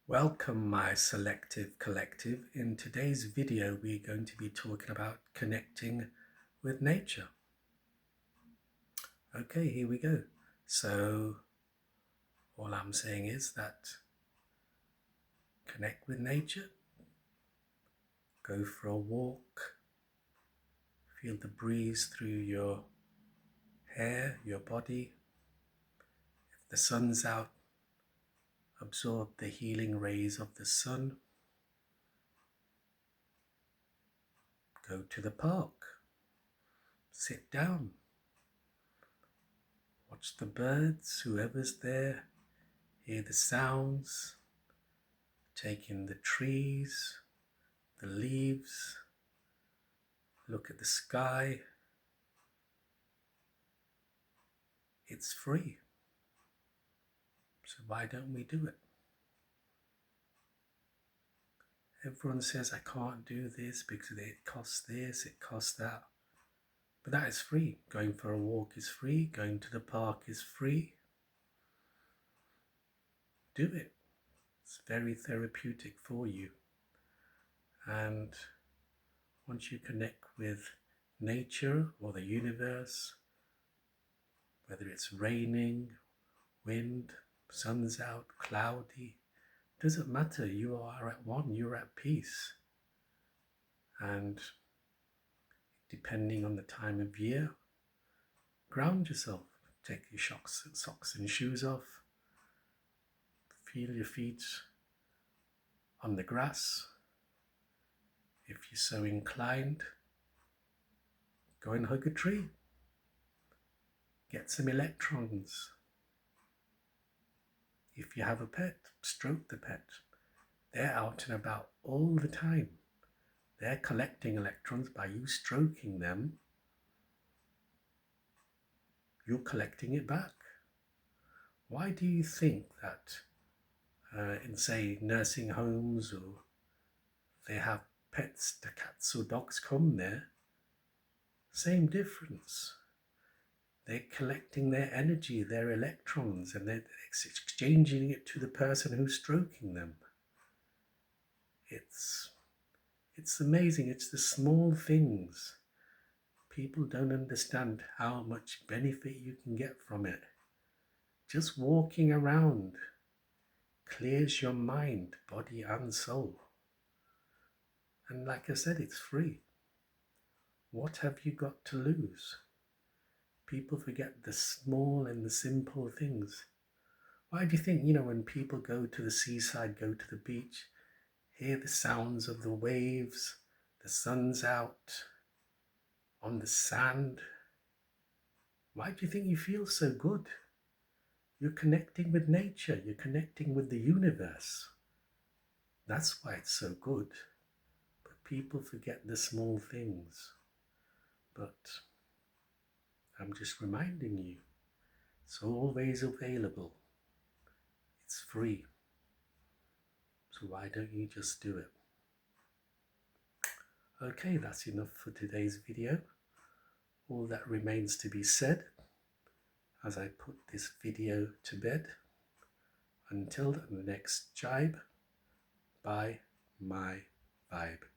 Welcome, my selective collective. In today's video, we're going to be talking about connecting with nature. Okay, here we go. So, all I'm saying is that connect with nature, go for a walk, feel the breeze through your hair, your body. If the sun's out, absorb the healing rays of the sun. Go to the park, sit down, watch the birds, whoever's there, hear the sounds, take in the trees, the leaves, look at the sky. It's free. So why don't we do it? Everyone says, I can't do this because it costs this, it costs that. But that is free. Going for a walk is free. Going to the park is free. Do it. It's very therapeutic for you. And once you connect with nature or the universe, whether it's raining, wind, sun's out, cloudy, doesn't matter. You are at one, you're at peace. And depending on the time of year, ground yourself. Take your socks and shoes off. Feel your feet on the grass. If you're so inclined, go and hug a tree. Get some electrons. If you have a pet, stroke the pet. They're out and about all the time. They're collecting electrons by you stroking them. You're collecting it back. Why do you think that in, say, nursing homes, or they have pets, the cats or dogs come there? Same difference. They're collecting their energy, their electrons, and they're exchanging it to the person who's stroking them. It's amazing. It's the small things. People don't understand how much benefit you can get from it. Just walking around clears your mind, body and soul. And like I said, it's free. What have you got to lose? People forget the small and the simple things. Why do you think, when people go to the seaside, go to the beach, hear the sounds of the waves, the sun's out on the sand? Why do you think you feel so good? You're connecting with nature. You're connecting with the universe. That's why it's so good. But people forget the small things. But I'm just reminding you, it's always available. It's free. So why don't you just do it? Okay, that's enough for today's video. All that remains to be said as I put this video to bed. Until the next jibe, bye, my vibe.